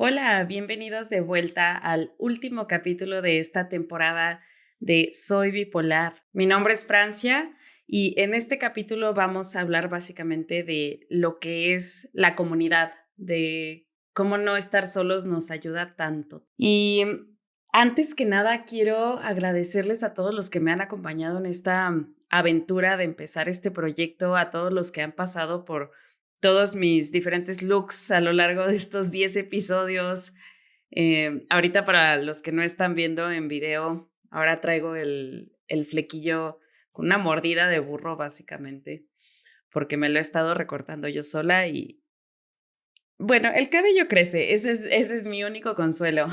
Hola, bienvenidos de vuelta al último capítulo de esta temporada de Soy Bipolar. Mi nombre es Francia y en este capítulo vamos a hablar básicamente de lo que es la comunidad, de cómo no estar solos nos ayuda tanto. Y antes que nada quiero agradecerles a todos los que me han acompañado en esta aventura de empezar este proyecto, a todos los que han pasado por todos mis diferentes looks a lo largo de estos 10 episodios. Ahorita para los que no están viendo en video, ahora traigo el flequillo con una mordida de burro básicamente, porque me lo he estado recortando yo sola y bueno, el cabello crece, ese es mi único consuelo.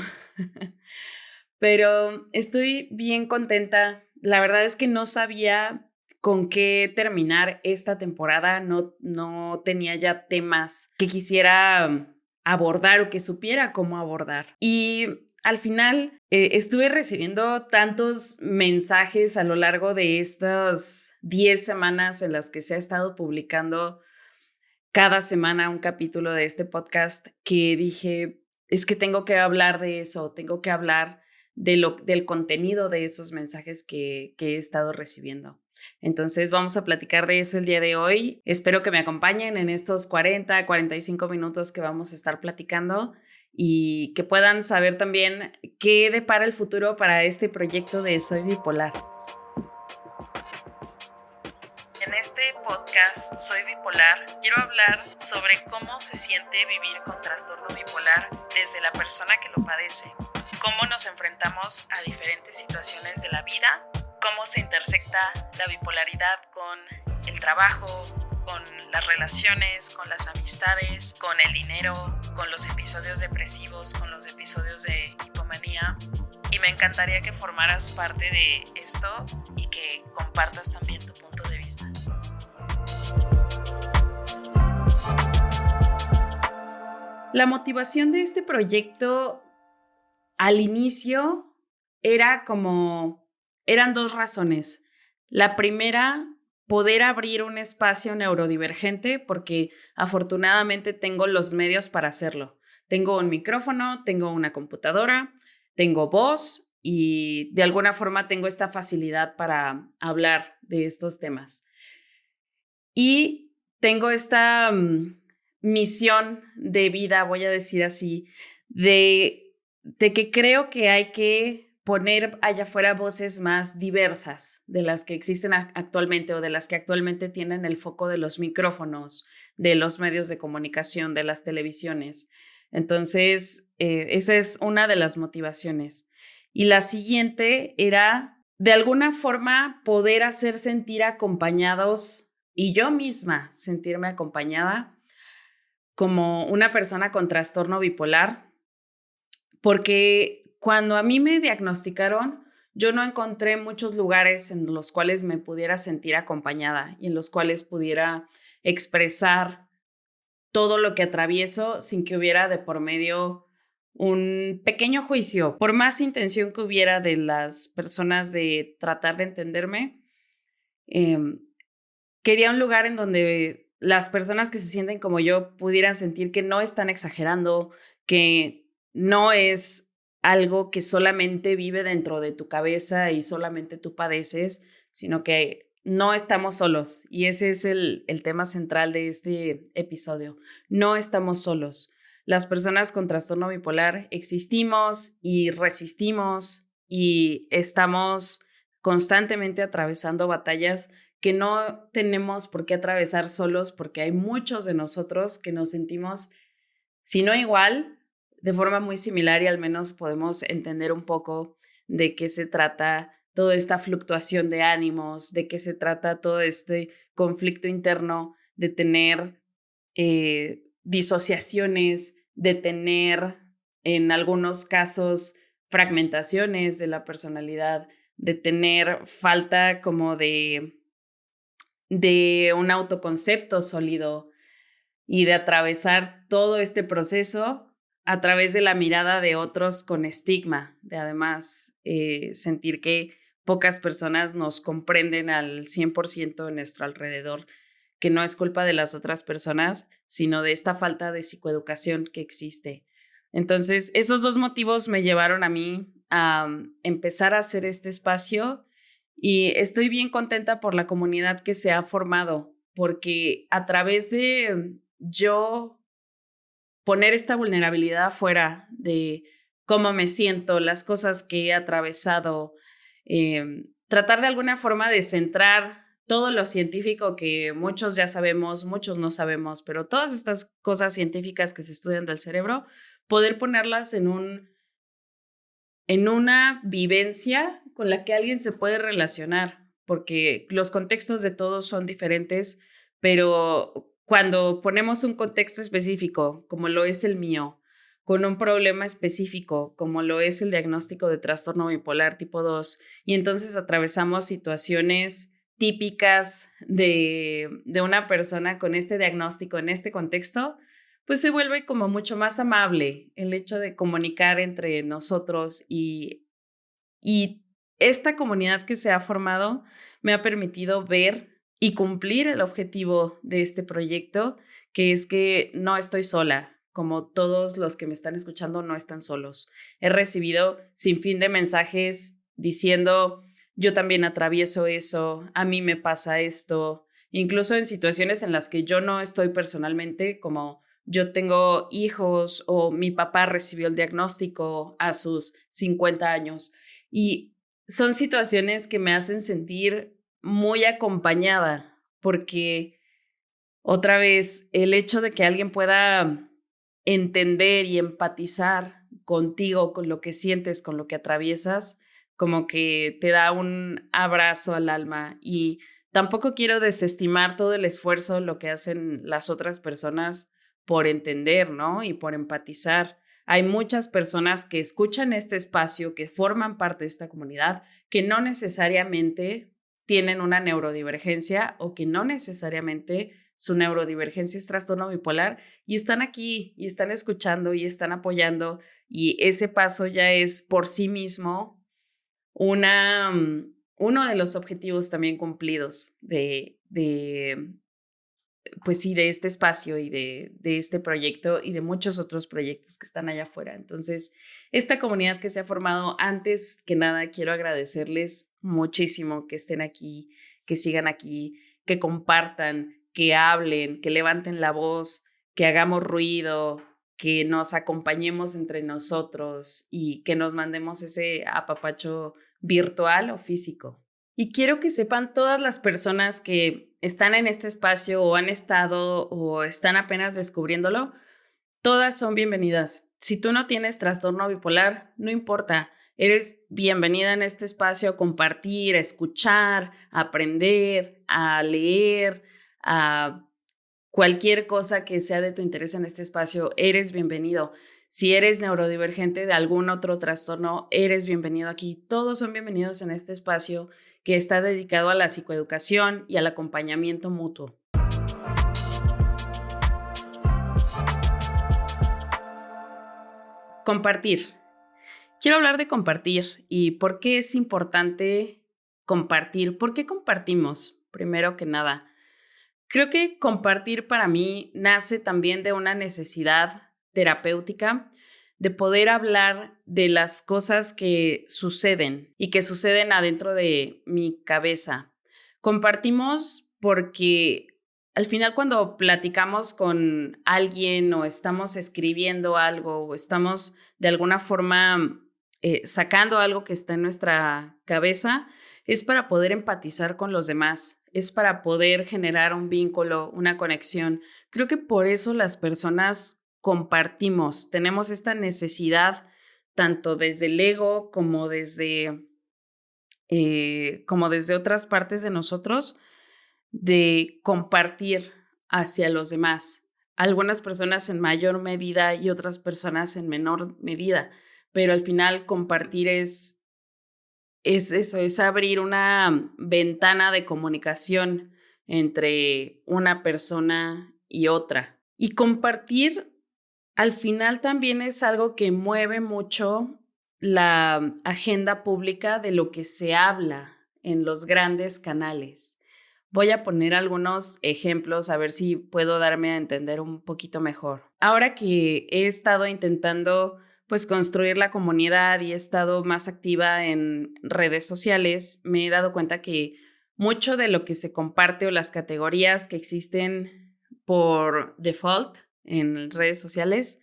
Pero estoy bien contenta. La verdad es que no sabía con qué terminar esta temporada. No tenía ya temas que quisiera abordar o que supiera cómo abordar. Y al final estuve recibiendo tantos mensajes a lo largo de estas 10 semanas en las que se ha estado publicando cada semana un capítulo de este podcast que dije, es que tengo que hablar de eso, tengo que hablar del contenido de esos mensajes que he estado recibiendo. Entonces vamos a platicar de eso el día de hoy. Espero que me acompañen en estos 45 minutos que vamos a estar platicando y que puedan saber también qué depara el futuro para este proyecto de Soy Bipolar. En este podcast Soy Bipolar, quiero hablar sobre cómo se siente vivir con trastorno bipolar desde la persona que lo padece, cómo nos enfrentamos a diferentes situaciones de la vida, cómo se intersecta la bipolaridad con el trabajo, con las relaciones, con las amistades, con el dinero, con los episodios depresivos, con los episodios de hipomanía. Y me encantaría que formaras parte de esto y que compartas también tu punto de vista. La motivación de este proyecto al inicio eran dos razones. La primera, poder abrir un espacio neurodivergente porque afortunadamente tengo los medios para hacerlo. Tengo un micrófono, tengo una computadora, tengo voz y de alguna forma tengo esta facilidad para hablar de estos temas. Y tengo esta misión de vida, voy a decir así, de que creo que hay que poner allá afuera voces más diversas de las que existen actualmente o de las que actualmente tienen el foco de los micrófonos, de los medios de comunicación, de las televisiones. Entonces, esa es una de las motivaciones. Y la siguiente era, de alguna forma, poder hacer sentir acompañados y yo misma sentirme acompañada como una persona con trastorno bipolar, porque cuando a mí me diagnosticaron, yo no encontré muchos lugares en los cuales me pudiera sentir acompañada y en los cuales pudiera expresar todo lo que atravieso sin que hubiera de por medio un pequeño juicio. Por más intención que hubiera de las personas de tratar de entenderme, eh, quería un lugar en donde las personas que se sienten como yo pudieran sentir que no están exagerando, que no es algo que solamente vive dentro de tu cabeza y solamente tú padeces, sino que no estamos solos. Y ese es el tema central de este episodio. No estamos solos. Las personas con trastorno bipolar existimos y resistimos y estamos constantemente atravesando batallas que no tenemos por qué atravesar solos, porque hay muchos de nosotros que nos sentimos, si no igual, de forma muy similar, y al menos podemos entender un poco de qué se trata toda esta fluctuación de ánimos, de qué se trata todo este conflicto interno de tener disociaciones, de tener en algunos casos fragmentaciones de la personalidad, de tener falta como de un autoconcepto sólido y de atravesar todo este proceso a través de la mirada de otros con estigma, de además sentir que pocas personas nos comprenden al 100% en nuestro alrededor, que no es culpa de las otras personas, sino de esta falta de psicoeducación que existe. Entonces, esos dos motivos me llevaron a mí a empezar a hacer este espacio y estoy bien contenta por la comunidad que se ha formado, porque a través de yo poner esta vulnerabilidad afuera de cómo me siento, las cosas que he atravesado, tratar de alguna forma de centrar todo lo científico que muchos ya sabemos, muchos no sabemos, pero todas estas cosas científicas que se estudian del cerebro, poder ponerlas en una vivencia con la que alguien se puede relacionar, porque los contextos de todos son diferentes, pero cuando ponemos un contexto específico, como lo es el mío, con un problema específico, como lo es el diagnóstico de trastorno bipolar tipo 2, y entonces atravesamos situaciones típicas de una persona con este diagnóstico en este contexto, pues se vuelve como mucho más amable el hecho de comunicar entre nosotros y esta comunidad que se ha formado me ha permitido ver y cumplir el objetivo de este proyecto, que es que no estoy sola. Como todos los que me están escuchando no están solos. He recibido sin fin de mensajes diciendo, yo también atravieso eso, a mí me pasa esto, incluso en situaciones en las que yo no estoy personalmente, como yo tengo hijos o mi papá recibió el diagnóstico a sus 50 años. Y son situaciones que me hacen sentir muy acompañada, porque otra vez el hecho de que alguien pueda entender y empatizar contigo, con lo que sientes, con lo que atraviesas, como que te da un abrazo al alma. Y tampoco quiero desestimar todo el esfuerzo, lo que hacen las otras personas por entender, ¿no? Y por empatizar. Hay muchas personas que escuchan este espacio, que forman parte de esta comunidad, que no necesariamente tienen una neurodivergencia o que no necesariamente su neurodivergencia es trastorno bipolar y están aquí y están escuchando y están apoyando y ese paso ya es por sí mismo uno de los objetivos también cumplidos pues sí, de este espacio y de este proyecto y de muchos otros proyectos que están allá afuera. Entonces, esta comunidad que se ha formado, antes que nada, quiero agradecerles muchísimo que estén aquí, que sigan aquí, que compartan, que hablen, que levanten la voz, que hagamos ruido, que nos acompañemos entre nosotros y que nos mandemos ese apapacho virtual o físico. Y quiero que sepan todas las personas que están en este espacio o han estado o están apenas descubriéndolo, todas son bienvenidas. Si tú no tienes trastorno bipolar, no importa, eres bienvenida en este espacio a compartir, a escuchar, a aprender, a leer, a cualquier cosa que sea de tu interés en este espacio, eres bienvenido. Si eres neurodivergente de algún otro trastorno, eres bienvenido aquí. Todos son bienvenidos en este espacio que está dedicado a la psicoeducación y al acompañamiento mutuo. Compartir. Quiero hablar de compartir y por qué es importante compartir. ¿Por qué compartimos? Primero que nada, creo que compartir para mí nace también de una necesidad terapéutica de poder hablar de las cosas que suceden y que suceden adentro de mi cabeza. Compartimos porque al final cuando platicamos con alguien o estamos escribiendo algo o estamos de alguna forma sacando algo que está en nuestra cabeza, es para poder empatizar con los demás, es para poder generar un vínculo, una conexión. Creo que por eso las personas compartimos, tenemos esta necesidad tanto desde el ego como desde otras partes de nosotros de compartir hacia los demás. Algunas personas en mayor medida y otras personas en menor medida, pero al final compartir es eso, es abrir una ventana de comunicación entre una persona y otra. Y compartir al final también es algo que mueve mucho la agenda pública de lo que se habla en los grandes canales. Voy a poner algunos ejemplos a ver si puedo darme a entender un poquito mejor. ahora que he estado intentando pues construir la comunidad y he estado más activa en redes sociales, me he dado cuenta que mucho de lo que se comparte o las categorías que existen por default en redes sociales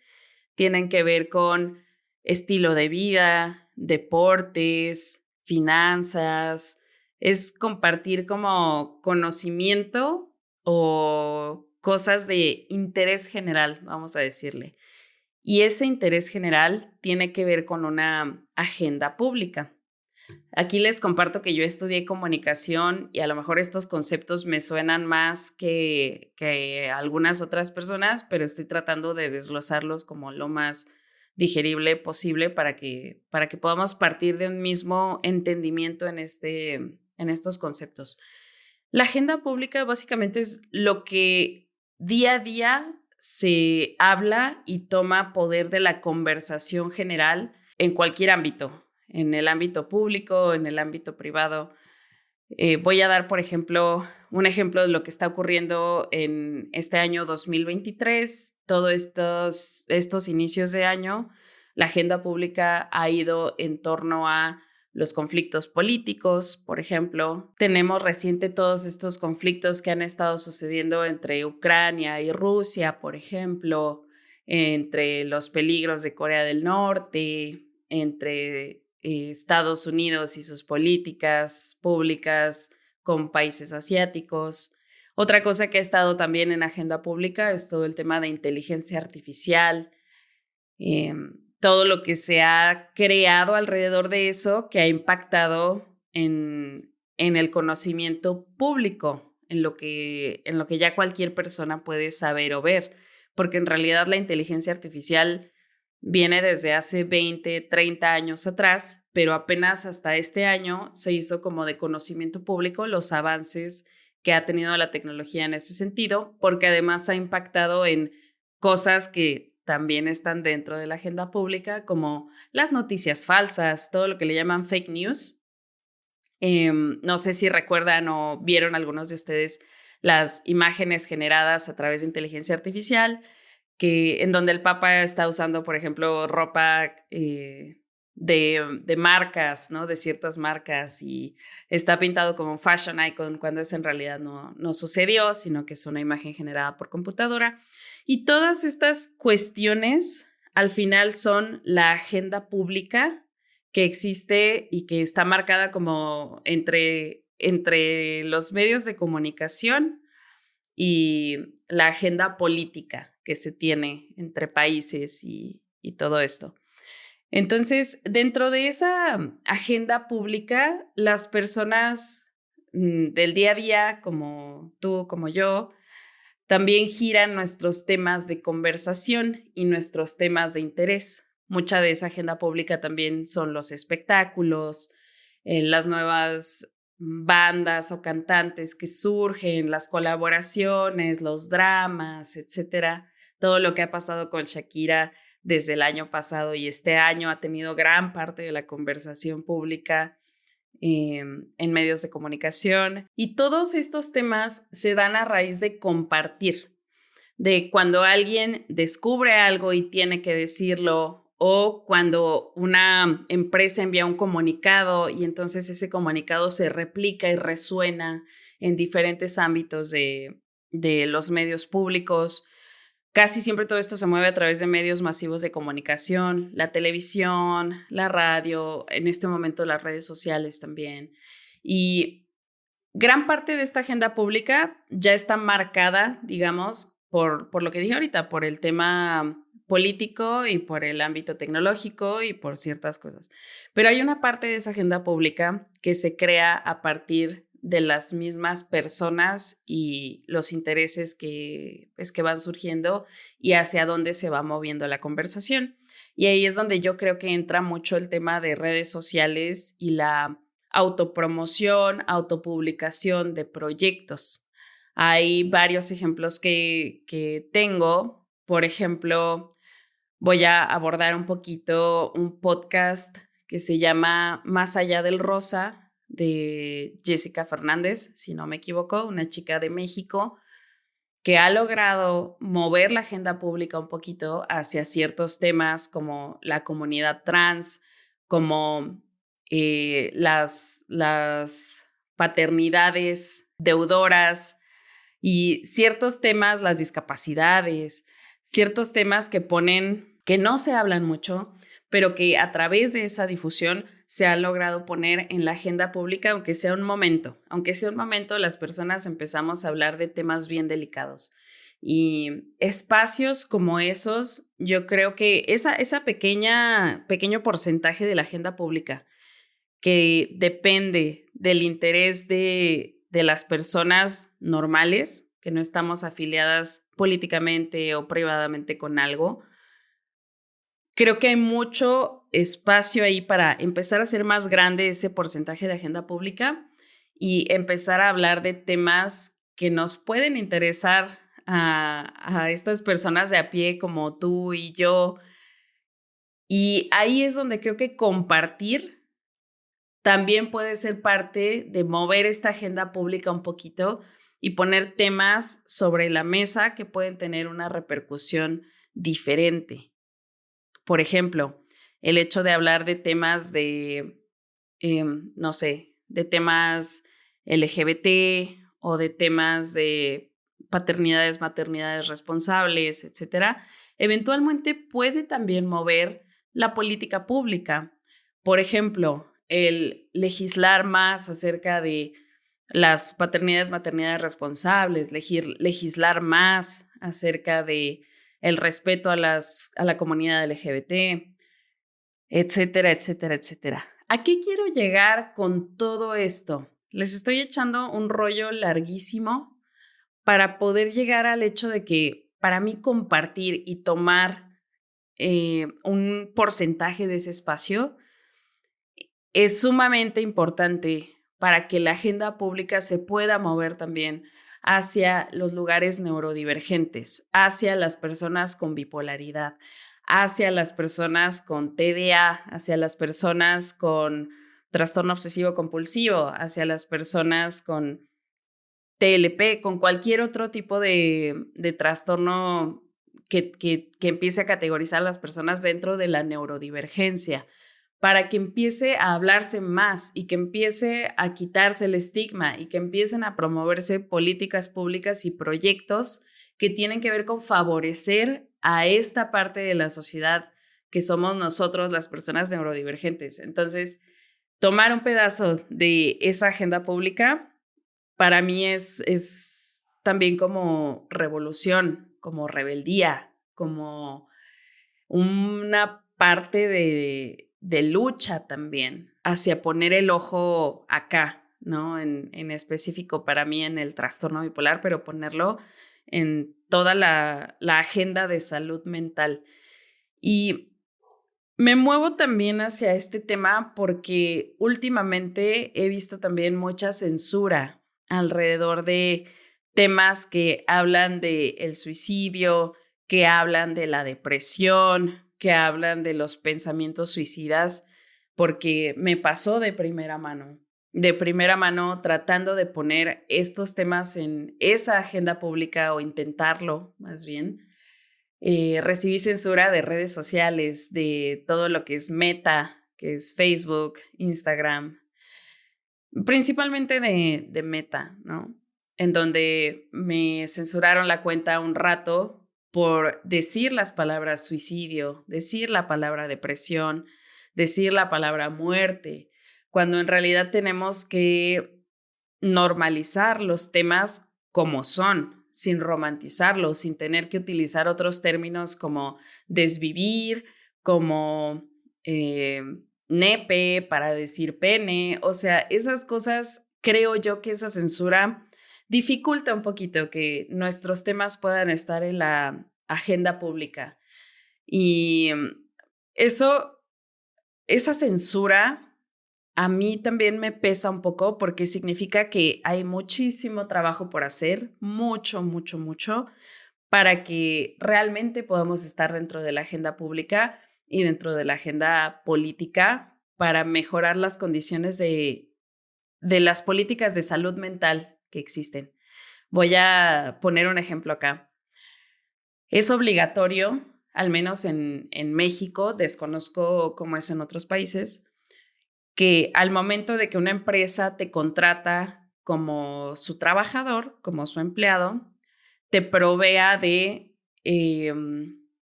tienen que ver con estilo de vida, deportes, finanzas, es compartir como conocimiento o cosas de interés general, vamos a decirle. Y ese interés general tiene que ver con una agenda pública. Aquí les comparto que yo estudié comunicación y a lo mejor estos conceptos me suenan más que algunas otras personas, pero estoy tratando de desglosarlos como lo más digerible posible para que podamos partir de un mismo entendimiento en estos conceptos. La agenda pública básicamente es lo que día a día se habla y toma poder de la conversación general en cualquier ámbito, en el ámbito público, en el ámbito privado. Voy a dar, por ejemplo, un ejemplo de lo que está ocurriendo en este año 2023, todos estos inicios de año. La agenda pública ha ido en torno a los conflictos políticos, por ejemplo. Tenemos reciente todos estos conflictos que han estado sucediendo entre Ucrania y Rusia, por ejemplo, entre los peligros de Corea del Norte, entre Estados Unidos y sus políticas públicas con países asiáticos. Otra cosa que ha estado también en agenda pública es todo el tema de inteligencia artificial, todo lo que se ha creado alrededor de eso que ha impactado en el conocimiento público, en lo que ya cualquier persona puede saber o ver, porque en realidad la inteligencia artificial viene desde hace 20, 30 años atrás, pero apenas hasta este año se hizo como de conocimiento público los avances que ha tenido la tecnología en ese sentido, porque además ha impactado en cosas que también están dentro de la agenda pública, como las noticias falsas, todo lo que le llaman fake news. No sé si recuerdan o vieron algunos de ustedes las imágenes generadas a través de inteligencia artificial, en donde el Papa está usando, por ejemplo, ropa de marcas, ¿no? De ciertas marcas y está pintado como un fashion icon cuando eso en realidad no sucedió, sino que es una imagen generada por computadora. Y todas estas cuestiones al final son la agenda pública que existe y que está marcada como entre los medios de comunicación y la agenda política que se tiene entre países y todo esto. Entonces, dentro de esa agenda pública, las personas del día a día, como tú, como yo, también giran nuestros temas de conversación y nuestros temas de interés. Mucha de esa agenda pública también son los espectáculos, las nuevas bandas o cantantes que surgen, las colaboraciones, los dramas, etcétera. Todo lo que ha pasado con Shakira desde el año pasado y este año ha tenido gran parte de la conversación pública en medios de comunicación. Y todos estos temas se dan a raíz de compartir, de cuando alguien descubre algo y tiene que decirlo, o cuando una empresa envía un comunicado y entonces ese comunicado se replica y resuena en diferentes ámbitos de los medios públicos. Casi siempre todo esto se mueve a través de medios masivos de comunicación, la televisión, la radio, en este momento las redes sociales también. Y gran parte de esta agenda pública ya está marcada, digamos, por lo que dije ahorita, por el tema político y por el ámbito tecnológico y por ciertas cosas. Pero hay una parte de esa agenda pública que se crea a partir de las mismas personas y los intereses que van surgiendo y hacia dónde se va moviendo la conversación. Y ahí es donde yo creo que entra mucho el tema de redes sociales y la autopromoción, autopublicación de proyectos. Hay varios ejemplos que tengo. Por ejemplo, voy a abordar un poquito un podcast que se llama Más allá del rosa, de Jessica Fernández, si no me equivoco, una chica de México que ha logrado mover la agenda pública un poquito hacia ciertos temas como la comunidad trans, como las paternidades deudoras y ciertos temas, las discapacidades, ciertos temas que no se hablan mucho, pero que a través de esa difusión se ha logrado poner en la agenda pública, aunque sea un momento. Aunque sea un momento, las personas empezamos a hablar de temas bien delicados. Y espacios como esos, yo creo que esa pequeño porcentaje de la agenda pública que depende del interés de las personas normales, que no estamos afiliadas políticamente o privadamente con algo, creo que hay mucho espacio ahí para empezar a hacer más grande ese porcentaje de agenda pública y empezar a hablar de temas que nos pueden interesar a estas personas de a pie como tú y yo. Y ahí es donde creo que compartir también puede ser parte de mover esta agenda pública un poquito y poner temas sobre la mesa que pueden tener una repercusión diferente. Por ejemplo, el hecho de hablar de temas no sé, de temas LGBT o de temas de paternidades, maternidades responsables, etcétera, eventualmente puede también mover la política pública. Por ejemplo, el legislar más acerca de las paternidades, maternidades responsables, legislar más acerca de el respeto a la comunidad LGBT, etcétera, etcétera, etcétera. ¿A qué quiero llegar con todo esto? Les estoy echando un rollo larguísimo para poder llegar al hecho de que para mí compartir y tomar un porcentaje de ese espacio es sumamente importante para que la agenda pública se pueda mover también hacia los lugares neurodivergentes, hacia las personas con bipolaridad, hacia las personas con TDA, hacia las personas con trastorno obsesivo compulsivo, hacia las personas con TLP, con cualquier otro tipo de trastorno que empiece a categorizar a las personas dentro de la neurodivergencia, para que empiece a hablarse más y que empiece a quitarse el estigma y que empiecen a promoverse políticas públicas y proyectos que tienen que ver con favorecer a esta parte de la sociedad que somos nosotros, las personas neurodivergentes. Entonces, tomar un pedazo de esa agenda pública para mí es también como revolución, como rebeldía, como una parte de lucha también hacia poner el ojo acá, ¿no? En específico para mí en el trastorno bipolar, pero ponerlo en toda la agenda de salud mental. Y me muevo también hacia este tema porque últimamente he visto también mucha censura alrededor de temas que hablan del suicidio, que hablan de la depresión, que hablan de los pensamientos suicidas, porque me pasó de primera mano tratando de poner estos temas en esa agenda pública o intentarlo más bien. Recibí censura de redes sociales, de todo lo que es Meta, que es Facebook, Instagram, principalmente de Meta, ¿no? En donde me censuraron la cuenta un rato por decir las palabras suicidio, decir la palabra depresión, decir la palabra muerte, cuando en realidad tenemos que normalizar los temas como son, sin romantizarlos, sin tener que utilizar otros términos como desvivir, como nepe para decir pene. O sea, esas cosas, creo yo que esa censura dificulta un poquito que nuestros temas puedan estar en la agenda pública. Y eso, esa censura a mí también me pesa un poco porque significa que hay muchísimo trabajo por hacer, mucho, mucho, mucho, para que realmente podamos estar dentro de la agenda pública y dentro de la agenda política para mejorar las condiciones de las políticas de salud mental que existen. Voy a poner un ejemplo acá. Es obligatorio, al menos en México, desconozco cómo es en otros países, que al momento de que una empresa te contrata como su trabajador, como su empleado, te provea de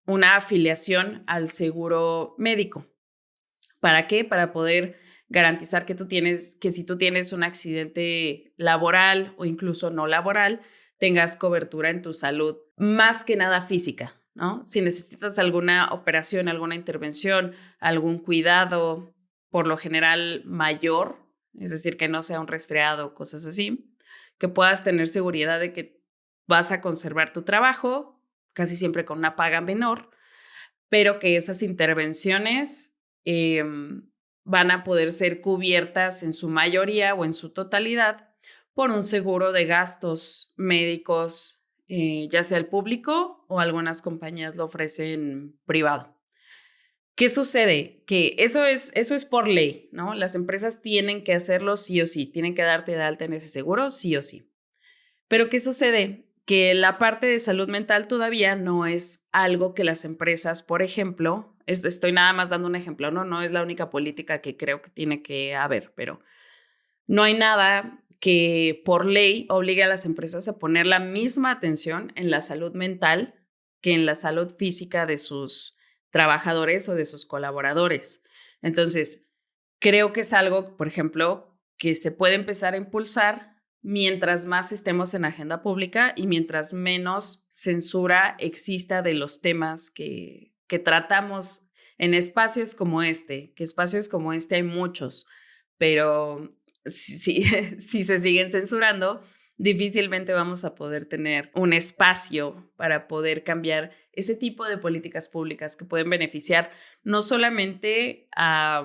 una afiliación al seguro médico. ¿Para qué? Para poder garantizar que si tú tienes un accidente laboral o incluso no laboral, tengas cobertura en tu salud, más que nada física, ¿no? Si necesitas alguna operación, alguna intervención, algún cuidado, por lo general mayor, es decir, que no sea un resfriado, cosas así, que puedas tener seguridad de que vas a conservar tu trabajo, casi siempre con una paga menor, pero que esas intervenciones eh, van a poder ser cubiertas en su mayoría o en su totalidad por un seguro de gastos médicos, ya sea el público o algunas compañías lo ofrecen privado. ¿Qué sucede? Que eso es por ley, ¿no? Las empresas tienen que hacerlo sí o sí, tienen que darte de alta en ese seguro sí o sí. Pero ¿qué sucede? Que la parte de salud mental todavía no es algo que las empresas, por ejemplo, estoy nada más dando un ejemplo, ¿no? No es la única política que creo que tiene que haber, pero no hay nada que por ley obligue a las empresas a poner la misma atención en la salud mental que en la salud física de sus trabajadores o de sus colaboradores. Entonces, creo que es algo, por ejemplo, que se puede empezar a impulsar mientras más estemos en agenda pública y mientras menos censura exista de los temas que tratamos en espacios como este, que espacios como este hay muchos, pero si se siguen censurando, difícilmente vamos a poder tener un espacio para poder cambiar ese tipo de políticas públicas que pueden beneficiar no solamente a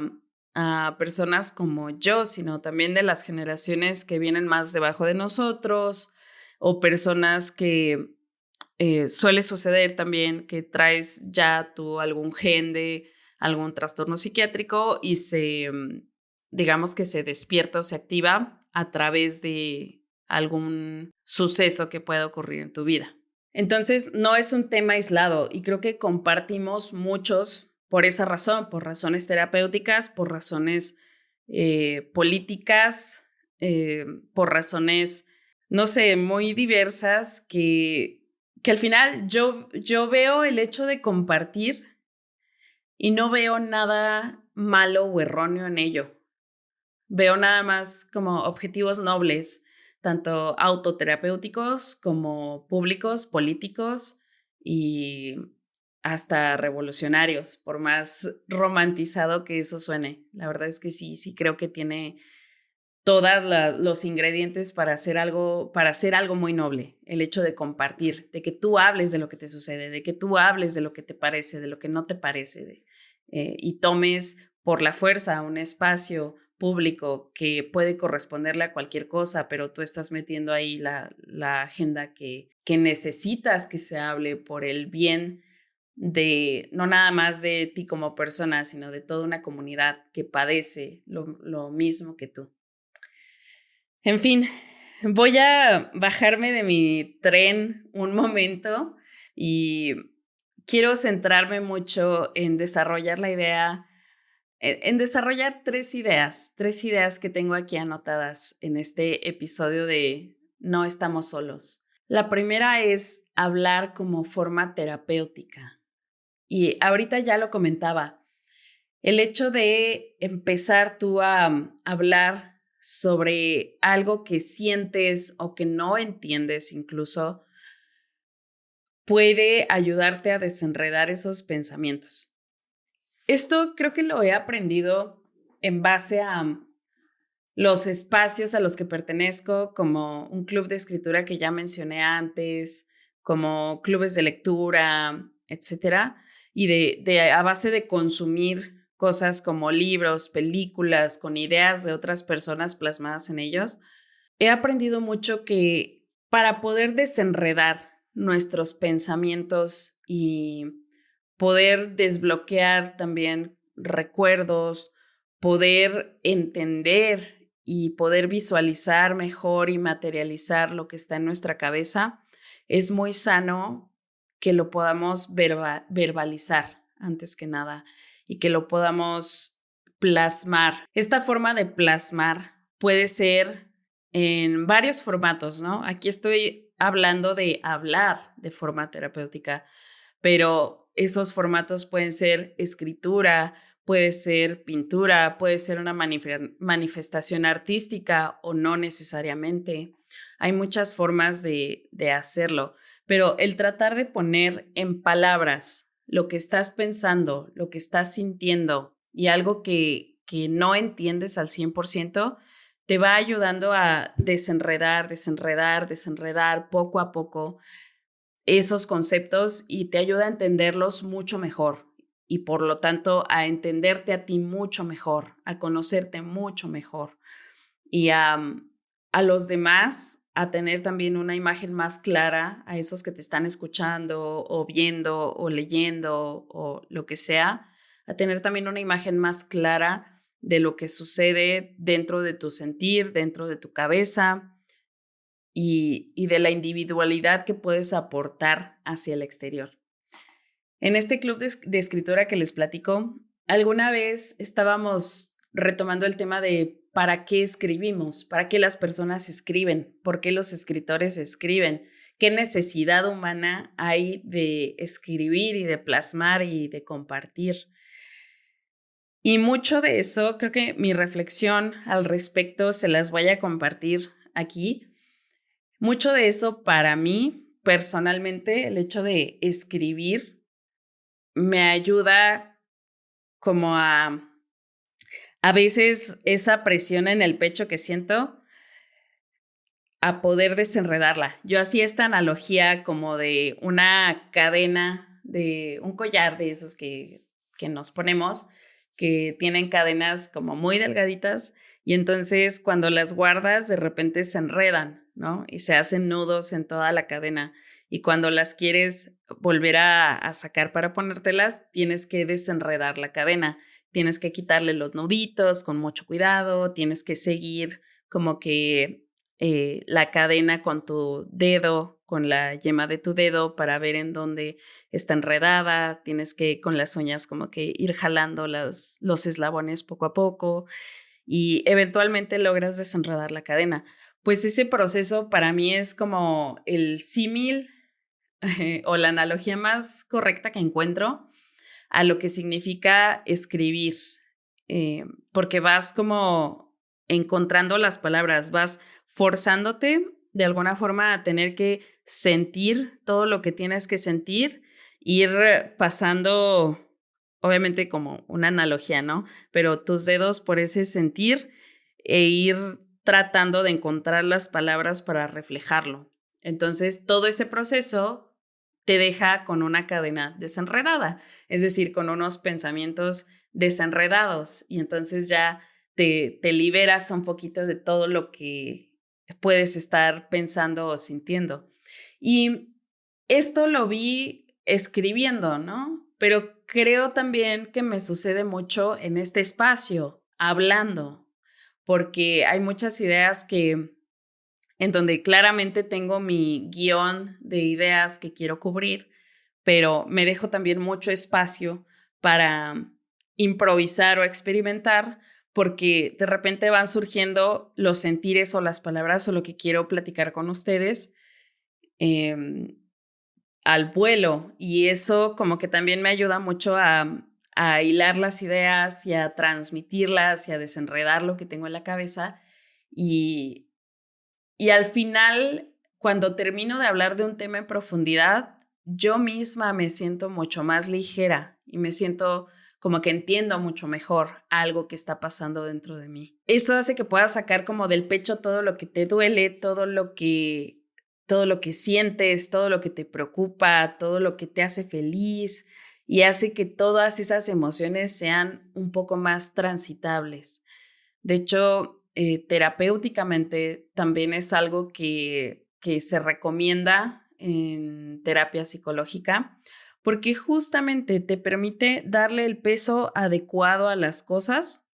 personas como yo, sino también de las generaciones que vienen más debajo de nosotros o personas que suele suceder también que traes ya tú algún gen de algún trastorno psiquiátrico y digamos que se despierta o se activa a través de algún suceso que pueda ocurrir en tu vida. Entonces, no es un tema aislado y creo que compartimos muchos por esa razón, por razones terapéuticas, por razones políticas, por razones, no sé, muy diversas que al final yo veo el hecho de compartir y no veo nada malo o erróneo en ello. Veo nada más como objetivos nobles, tanto autoterapéuticos como públicos, políticos y hasta revolucionarios, por más romantizado que eso suene. La verdad es que sí creo que tiene todos los ingredientes para hacer algo muy noble. El hecho de compartir, de que tú hables de lo que te sucede, de que tú hables de lo que te parece, de lo que no te parece, y tomes por la fuerza un espacio público que puede corresponderle a cualquier cosa, pero tú estás metiendo ahí la agenda que necesitas que se hable por el bien de no nada más de ti como persona, sino de toda una comunidad que padece lo mismo que tú. En fin, voy a bajarme de mi tren un momento y quiero centrarme mucho en desarrollar la idea, en desarrollar tres ideas que tengo aquí anotadas en este episodio de No estamos solos. La primera es hablar como forma terapéutica. Y ahorita ya lo comentaba, el hecho de empezar tú a hablar sobre algo que sientes o que no entiendes incluso, puede ayudarte a desenredar esos pensamientos. Esto creo que lo he aprendido en base a los espacios a los que pertenezco, como un club de escritura que ya mencioné antes, como clubes de lectura, etcétera, y a base de consumir cosas como libros, películas, con ideas de otras personas plasmadas en ellos, he aprendido mucho que para poder desenredar nuestros pensamientos y poder desbloquear también recuerdos, poder entender y poder visualizar mejor y materializar lo que está en nuestra cabeza, es muy sano que lo podamos verbalizar antes que nada y que lo podamos plasmar. Esta forma de plasmar puede ser en varios formatos, ¿no? Aquí estoy hablando de hablar de forma terapéutica, pero esos formatos pueden ser escritura, puede ser pintura, puede ser una manifestación artística o no necesariamente. Hay muchas formas de hacerlo, pero el tratar de poner en palabras lo que estás pensando, lo que estás sintiendo y algo que no entiendes al 100%, te va ayudando a desenredar poco a poco esos conceptos y te ayuda a entenderlos mucho mejor y por lo tanto a entenderte a ti mucho mejor, a conocerte mucho mejor y a los demás a tener también una imagen más clara a esos que te están escuchando o viendo o leyendo o lo que sea, a tener también una imagen más clara de lo que sucede dentro de tu sentir, dentro de tu cabeza y de la individualidad que puedes aportar hacia el exterior. En este club de escritura que les platico, alguna vez estábamos retomando el tema de para qué escribimos, para qué las personas escriben, por qué los escritores escriben, qué necesidad humana hay de escribir y de plasmar y de compartir. Y mucho de eso, creo que mi reflexión al respecto se las voy a compartir aquí. Mucho de eso para mí, personalmente, el hecho de escribir me ayuda como a veces esa presión en el pecho que siento, a poder desenredarla. Yo hacía esta analogía como de una cadena, de un collar de esos que nos ponemos, que tienen cadenas como muy delgaditas y entonces cuando las guardas de repente se enredan, ¿no? Y se hacen nudos en toda la cadena. Y cuando las quieres volver a sacar para ponértelas, tienes que desenredar la cadena. Tienes que quitarle los nuditos con mucho cuidado, tienes que seguir como que la cadena con tu dedo, con la yema de tu dedo para ver en dónde está enredada, tienes que con las uñas como que ir jalando los eslabones poco a poco y eventualmente logras desenredar la cadena. Pues ese proceso para mí es como el símil o la analogía más correcta que encuentro a lo que significa escribir, porque vas como encontrando las palabras, vas forzándote de alguna forma a tener que sentir todo lo que tienes que sentir, ir pasando, obviamente como una analogía, ¿no? Pero tus dedos por ese sentir e ir tratando de encontrar las palabras para reflejarlo. Entonces, todo ese proceso te deja con una cadena desenredada, es decir, con unos pensamientos desenredados y entonces ya te liberas un poquito de todo lo que puedes estar pensando o sintiendo. Y esto lo vi escribiendo, ¿no? Pero creo también que me sucede mucho en este espacio, hablando, porque hay muchas ideas en donde claramente tengo mi guión de ideas que quiero cubrir, pero me dejo también mucho espacio para improvisar o experimentar, porque de repente van surgiendo los sentires o las palabras o lo que quiero platicar con ustedes al vuelo. Y eso como que también me ayuda mucho a hilar las ideas y a transmitirlas y a desenredar lo que tengo en la cabeza. Y al final, cuando termino de hablar de un tema en profundidad, yo misma me siento mucho más ligera y me siento como que entiendo mucho mejor algo que está pasando dentro de mí. Eso hace que puedas sacar como del pecho todo lo que te duele, todo lo que sientes, todo lo que te preocupa, todo lo que te hace feliz y hace que todas esas emociones sean un poco más transitables. De hecho, terapéuticamente también es algo que se recomienda en terapia psicológica porque justamente te permite darle el peso adecuado a las cosas,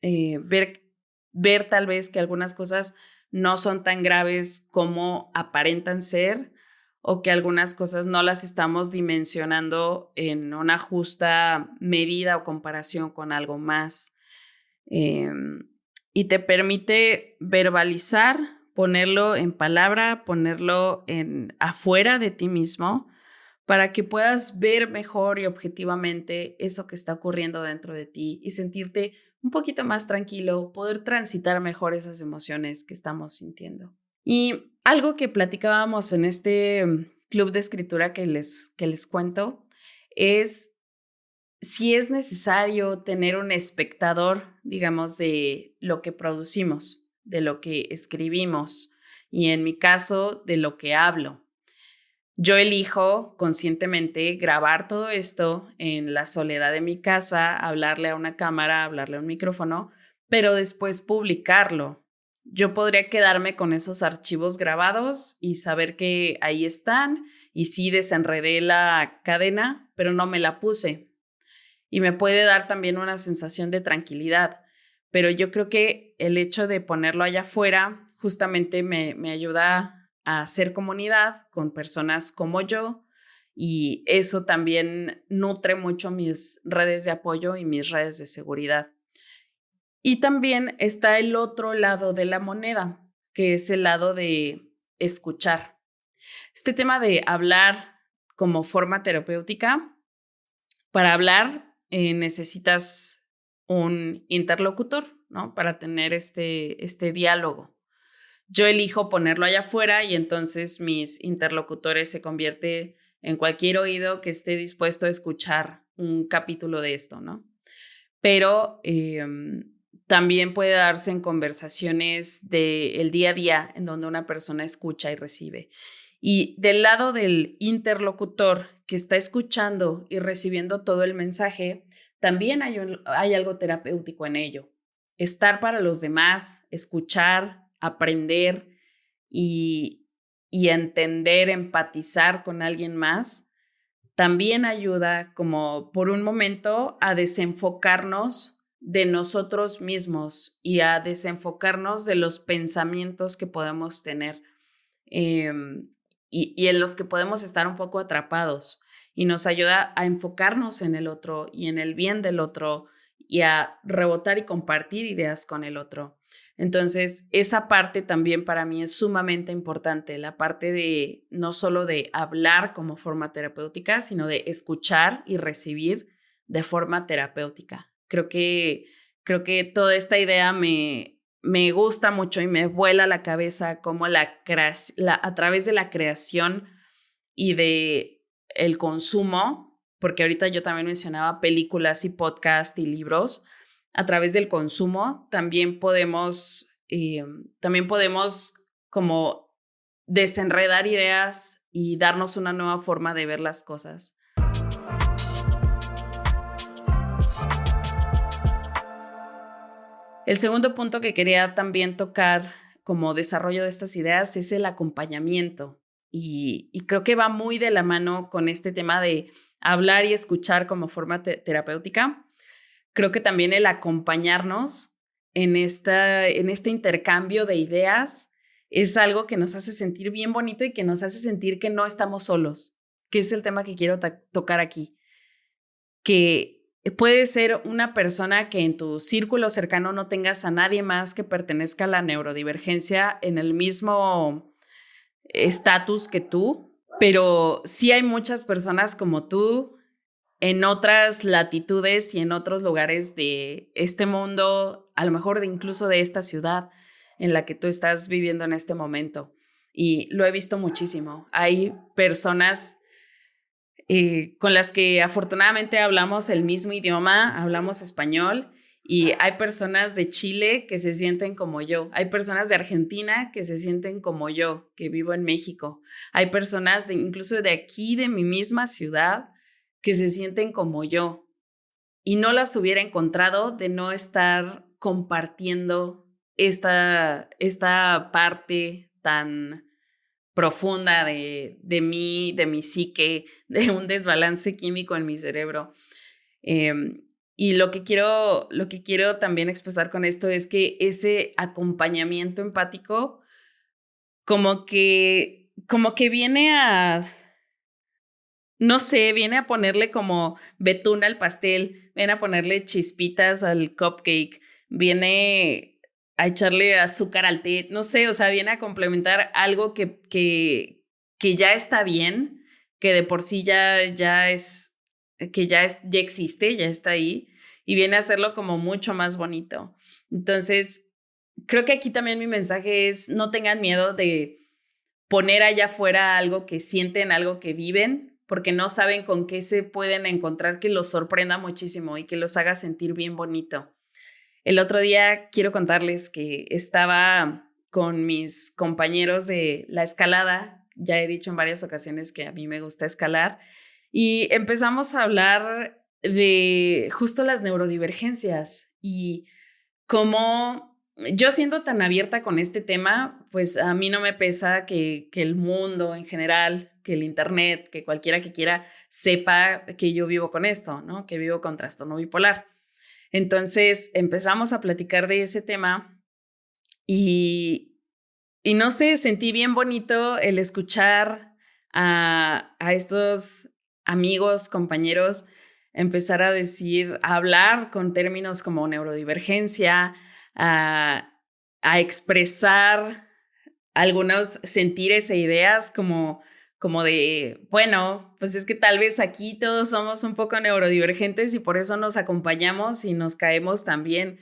ver ver tal vez que algunas cosas no son tan graves como aparentan ser, o que algunas cosas no las estamos dimensionando en una justa medida o comparación con algo más. Eh, y te permite verbalizar, ponerlo en palabra, ponerlo afuera de ti mismo, para que puedas ver mejor y objetivamente eso que está ocurriendo dentro de ti y sentirte un poquito más tranquilo, poder transitar mejor esas emociones que estamos sintiendo. Y algo que platicábamos en este club de escritura que les cuento es si es necesario tener un espectador, digamos, de lo que producimos, de lo que escribimos y en mi caso, de lo que hablo. Yo elijo conscientemente grabar todo esto en la soledad de mi casa, hablarle a una cámara, hablarle a un micrófono, pero después publicarlo. Yo podría quedarme con esos archivos grabados y saber que ahí están y sí desenredé la cadena, pero no me la puse. Y me puede dar también una sensación de tranquilidad, pero yo creo que el hecho de ponerlo allá afuera justamente me ayuda a hacer comunidad con personas como yo y eso también nutre mucho mis redes de apoyo y mis redes de seguridad. Y también está el otro lado de la moneda, que es el lado de escuchar. Este tema de hablar como forma terapéutica, para hablar necesitas un interlocutor, ¿no? Para tener este diálogo. Yo elijo ponerlo allá afuera y entonces mis interlocutores se convierte en cualquier oído que esté dispuesto a escuchar un capítulo de esto, ¿no? Pero también puede darse en conversaciones del día a día en donde una persona escucha y recibe. Y del lado del interlocutor que está escuchando y recibiendo todo el mensaje, también hay algo terapéutico en ello. Estar para los demás, escuchar, aprender y, y entender, empatizar con alguien más también ayuda como por un momento a desenfocarnos de nosotros mismos y a desenfocarnos de los pensamientos que podemos tener eh, y en los que podemos estar un poco atrapados y nos ayuda a enfocarnos en el otro y en el bien del otro y a rebotar y compartir ideas con el otro. Entonces, esa parte también para mí es sumamente importante, la parte de no solo de hablar como forma terapéutica, sino de escuchar y recibir de forma terapéutica. Creo que toda esta idea me gusta mucho y me vuela la cabeza cómo a través de la creación y de el consumo, porque ahorita yo también mencionaba películas y podcast y libros, a través del consumo también podemos como desenredar ideas y darnos una nueva forma de ver las cosas. El segundo punto que quería también tocar como desarrollo de estas ideas es el acompañamiento. Y creo que va muy de la mano con este tema de hablar y escuchar como forma terapéutica. Creo que también el acompañarnos en este intercambio de ideas es algo que nos hace sentir bien bonito y que nos hace sentir que no estamos solos, que es el tema que quiero tocar aquí. Que puede ser una persona que en tu círculo cercano no tengas a nadie más que pertenezca a la neurodivergencia en el mismo estatus que tú, pero sí hay muchas personas como tú en otras latitudes y en otros lugares de este mundo, a lo mejor incluso de esta ciudad en la que tú estás viviendo en este momento. Y lo he visto muchísimo. Hay personas con las que afortunadamente hablamos el mismo idioma, hablamos español, y hay personas de Chile que se sienten como yo, hay personas de Argentina que se sienten como yo, que vivo en México, hay personas incluso de aquí, de mi misma ciudad, que se sienten como yo, y no las hubiera encontrado de no estar compartiendo esta parte tan profunda de mi psique, de un desbalance químico en mi cerebro. Y lo que quiero también expresar con esto es que ese acompañamiento empático como que viene a, no sé, viene a ponerle como betún al pastel, viene a ponerle chispitas al cupcake, viene a echarle azúcar al té, no sé, o sea, viene a complementar algo que ya está bien, que de por sí ya es, ya existe, ya está ahí, y viene a hacerlo como mucho más bonito. Entonces, creo que aquí también mi mensaje es: no tengan miedo de poner allá afuera algo que sienten, algo que viven, porque no saben con qué se pueden encontrar que los sorprenda muchísimo y que los haga sentir bien bonito. El otro día quiero contarles que estaba con mis compañeros de la escalada. Ya he dicho en varias ocasiones que a mí me gusta escalar, y empezamos a hablar de justo las neurodivergencias y como yo siendo tan abierta con este tema, pues a mí no me pesa que el mundo en general, que el internet, que cualquiera que quiera sepa que yo vivo con esto, ¿no? Que vivo con trastorno bipolar. Entonces empezamos a platicar de ese tema y, y no sé, sentí bien bonito el escuchar a estos amigos, compañeros, empezar a decir, a hablar con términos como neurodivergencia, a, a expresar algunos sentires e ideas como de, bueno, pues es que tal vez aquí todos somos un poco neurodivergentes y por eso nos acompañamos y nos caemos también.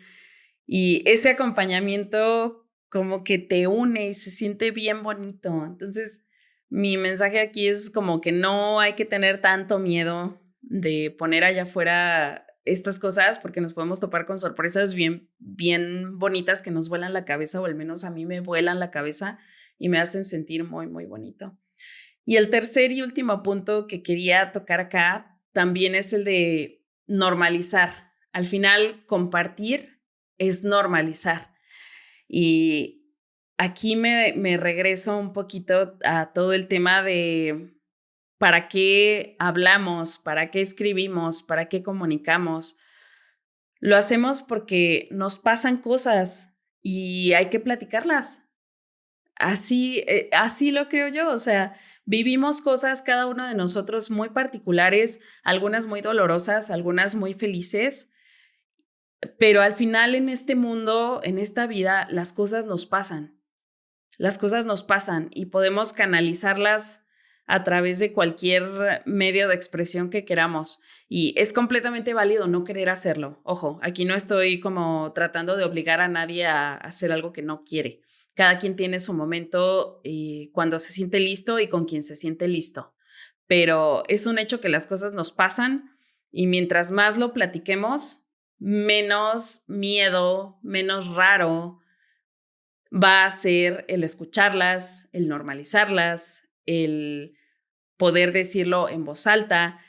Y ese acompañamiento como que te une y se siente bien bonito. Entonces, mi mensaje aquí es como que no hay que tener tanto miedo de poner allá afuera estas cosas, porque nos podemos topar con sorpresas bien, bien bonitas que nos vuelan la cabeza, o al menos a mí me vuelan la cabeza y me hacen sentir muy, muy bonito. Y el tercer y último punto que quería tocar acá también es el de normalizar. Al final, compartir es normalizar. Y aquí me regreso un poquito a todo el tema de para qué hablamos, para qué escribimos, para qué comunicamos. Lo hacemos porque nos pasan cosas y hay que platicarlas. Así lo creo yo, o sea, vivimos cosas cada uno de nosotros muy particulares, algunas muy dolorosas, algunas muy felices, pero al final en este mundo, en esta vida, las cosas nos pasan y podemos canalizarlas a través de cualquier medio de expresión que queramos. Y es completamente válido no querer hacerlo. Ojo, aquí no estoy como tratando de obligar a nadie a hacer algo que no quiere. Cada quien tiene su momento cuando se siente listo y con quien se siente listo. Pero es un hecho que las cosas nos pasan y mientras más lo platiquemos, menos miedo, menos raro va a ser el escucharlas, el normalizarlas, el poder decirlo en voz alta,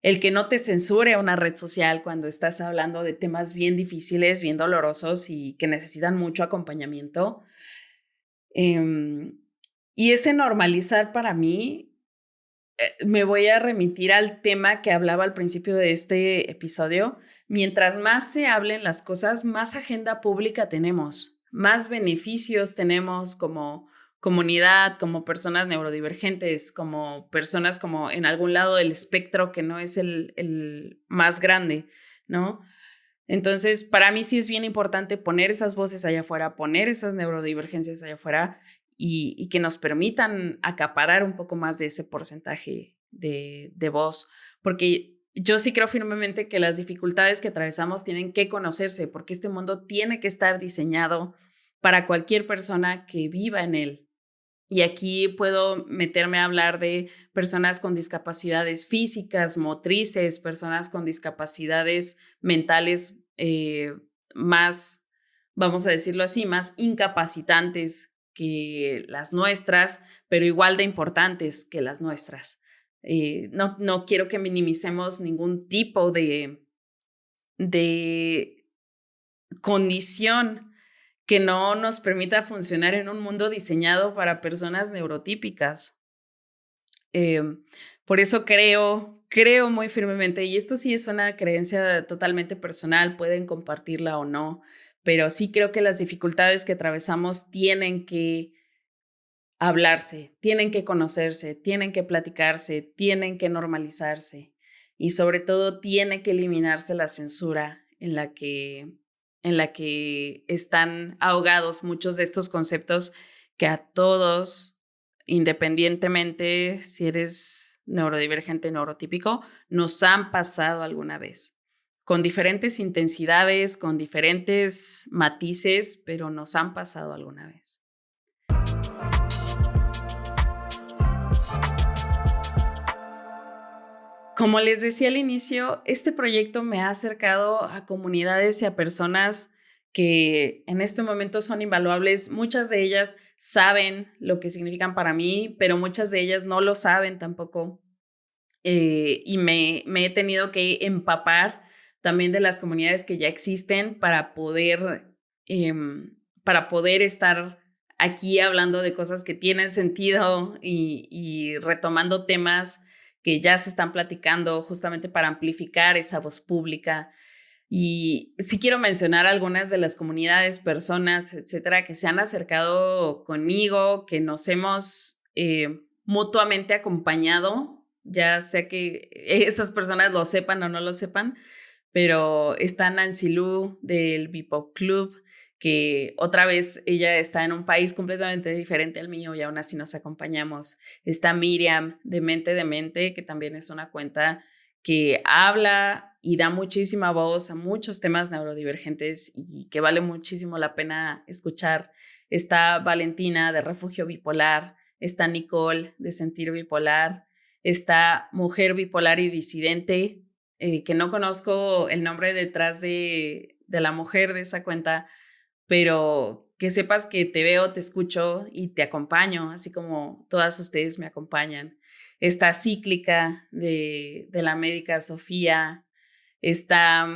el que no te censure una red social cuando estás hablando de temas bien difíciles, bien dolorosos y que necesitan mucho acompañamiento. Y ese normalizar para mí, me voy a remitir al tema que hablaba al principio de este episodio. Mientras más se hablen las cosas, más agenda pública tenemos, más beneficios tenemos como comunidad, como personas neurodivergentes, como personas como en algún lado del espectro que no es el más grande, ¿no? Entonces, para mí sí es bien importante poner esas voces allá afuera, poner esas neurodivergencias allá afuera y que nos permitan acaparar un poco más de ese porcentaje de voz, porque yo sí creo firmemente que las dificultades que atravesamos tienen que conocerse, porque este mundo tiene que estar diseñado para cualquier persona que viva en él. Y aquí puedo meterme a hablar de personas con discapacidades físicas, motrices, personas con discapacidades mentales más, vamos a decirlo así, más incapacitantes que las nuestras, pero igual de importantes que las nuestras. No quiero que minimicemos ningún tipo de condición que no nos permita funcionar en un mundo diseñado para personas neurotípicas. Por eso creo creo muy firmemente, y esto sí es una creencia totalmente personal, pueden compartirla o no, pero sí creo que las dificultades que atravesamos tienen que hablarse, tienen que conocerse, tienen que platicarse, tienen que normalizarse y sobre todo tiene que eliminarse la censura en la que están ahogados muchos de estos conceptos que a todos, independientemente si eres neurodivergente, neurotípico, nos han pasado alguna vez, con diferentes intensidades, con diferentes matices, pero nos han pasado alguna vez. Como les decía al inicio, este proyecto me ha acercado a comunidades y a personas que en este momento son invaluables. Muchas de ellas saben lo que significan para mí, pero muchas de ellas no lo saben tampoco. Y me he tenido que empapar también de las comunidades que ya existen para poder estar aquí hablando de cosas que tienen sentido y retomando temas que ya se están platicando justamente para amplificar esa voz pública. Y sí quiero mencionar algunas de las comunidades, personas, etcétera, que se han acercado conmigo, que nos hemos mutuamente acompañado, ya sea que esas personas lo sepan o no lo sepan, pero está Nancy Lu del Bipop Club, que otra vez ella está en un país completamente diferente al mío y aún así nos acompañamos. Está Miriam de Mente, que también es una cuenta que habla y da muchísima voz a muchos temas neurodivergentes y que vale muchísimo la pena escuchar. Está Valentina de Refugio Bipolar, está Nicole de Sentir Bipolar, está Mujer Bipolar y Disidente, que no conozco el nombre detrás de la mujer de esa cuenta, pero que sepas que te veo, te escucho y te acompaño, así como todas ustedes me acompañan. Está Cíclica de la médica Sofía, está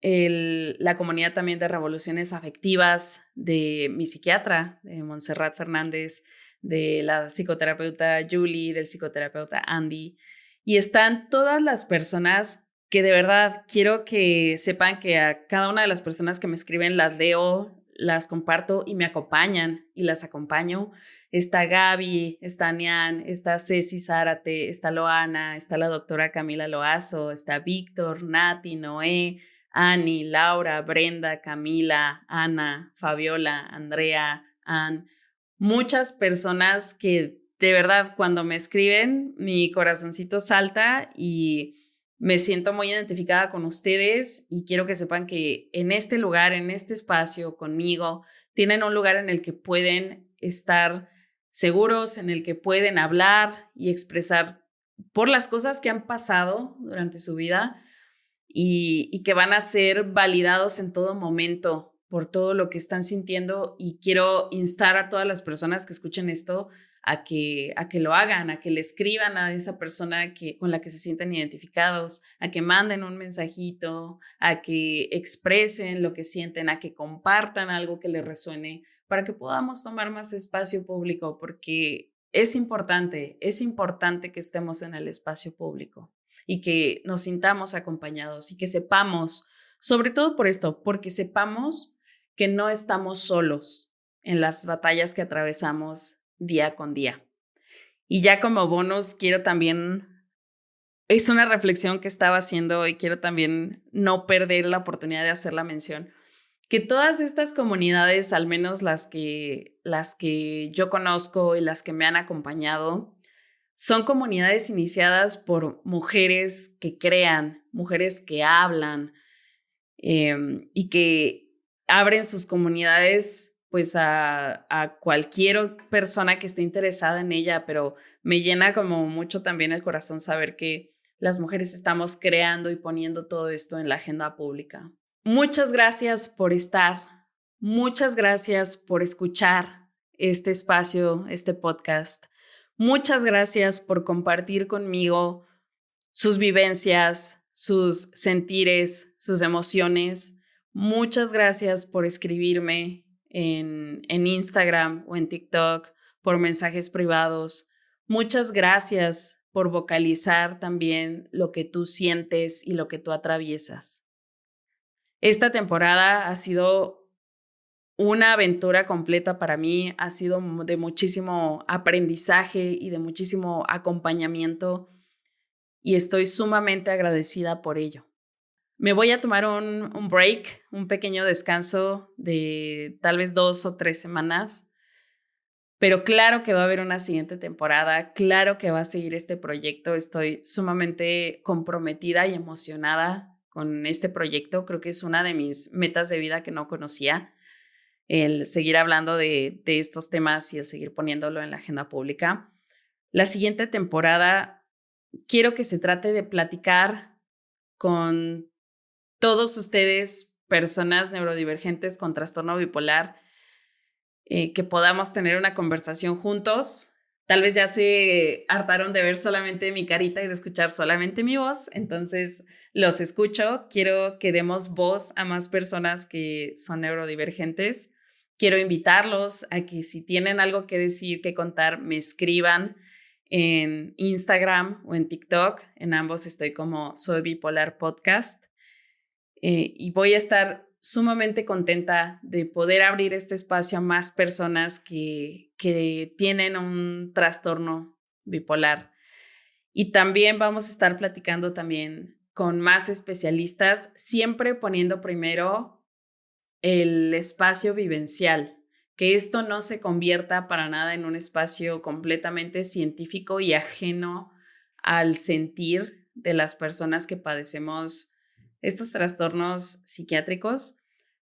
la comunidad también de revoluciones afectivas de mi psiquiatra, de Montserrat Fernández, de la psicoterapeuta Julie, del psicoterapeuta Andy, y están todas las personas que de verdad quiero que sepan que a cada una de las personas que me escriben las leo, las comparto y me acompañan y las acompaño. Está Gaby, está Nian, está Ceci Zárate, está Loana, está la doctora Camila Loazo, está Víctor, Nati, Noé, Ani, Laura, Brenda, Camila, Ana, Fabiola, Andrea, Ann. Muchas personas que de verdad cuando me escriben mi corazoncito salta y me siento muy identificada con ustedes y quiero que sepan que en este lugar, en este espacio conmigo, tienen un lugar en el que pueden estar seguros, en el que pueden hablar y expresar por las cosas que han pasado durante su vida y que van a ser validados en todo momento por todo lo que están sintiendo. Y quiero instar a todas las personas que escuchen esto a que lo hagan, a que le escriban a esa persona con la que se sienten identificados, a que manden un mensajito, a que expresen lo que sienten, a que compartan algo que les resuene, para que podamos tomar más espacio público, porque es importante que estemos en el espacio público y que nos sintamos acompañados y que sepamos, sobre todo por esto, porque sepamos que no estamos solos en las batallas que atravesamos día con día. Y ya como bonus, quiero también, es una reflexión que estaba haciendo y quiero también no perder la oportunidad de hacer la mención, que todas estas comunidades, al menos las que yo conozco y las que me han acompañado, son comunidades iniciadas por mujeres que crean, mujeres que hablan y que abren sus comunidades pues a cualquier persona que esté interesada en ella, pero me llena como mucho también el corazón saber que las mujeres estamos creando y poniendo todo esto en la agenda pública. Muchas gracias por estar, muchas gracias por escuchar este espacio, este podcast. Muchas gracias por compartir conmigo sus vivencias, sus sentires, sus emociones. Muchas gracias por escribirme en Instagram o en TikTok, por mensajes privados. Muchas gracias por vocalizar también lo que tú sientes y lo que tú atraviesas. Esta temporada ha sido una aventura completa para mí, ha sido de muchísimo aprendizaje y de muchísimo acompañamiento y estoy sumamente agradecida por ello. Me voy a tomar un break, un pequeño descanso de tal vez 2 o 3 semanas, pero claro que va a haber una siguiente temporada, claro que va a seguir este proyecto. Estoy sumamente comprometida y emocionada con este proyecto. Creo que es una de mis metas de vida que no conocía, el seguir hablando de estos temas y el seguir poniéndolo en la agenda pública. La siguiente temporada quiero que se trate de platicar con todos ustedes, personas neurodivergentes con trastorno bipolar, que podamos tener una conversación juntos. Tal vez ya se hartaron de ver solamente mi carita y de escuchar solamente mi voz, entonces los escucho. Quiero que demos voz a más personas que son neurodivergentes. Quiero invitarlos a que si tienen algo que decir, que contar, me escriban en Instagram o en TikTok. En ambos estoy como Soy Bipolar Podcast. Y voy a estar sumamente contenta de poder abrir este espacio a más personas que tienen un trastorno bipolar. Y también vamos a estar platicando también con más especialistas, siempre poniendo primero el espacio vivencial, que esto no se convierta para nada en un espacio completamente científico y ajeno al sentir de las personas que padecemos estos trastornos psiquiátricos,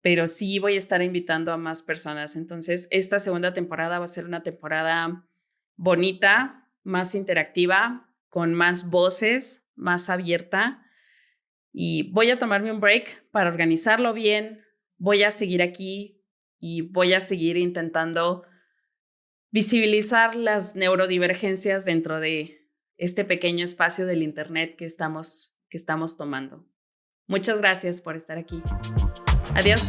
pero sí voy a estar invitando a más personas. Entonces, esta segunda temporada va a ser una temporada bonita, más interactiva, con más voces, más abierta. Y voy a tomarme un break para organizarlo bien. Voy a seguir aquí y voy a seguir intentando visibilizar las neurodivergencias dentro de este pequeño espacio del Internet que estamos tomando. Muchas gracias por estar aquí. Adiós.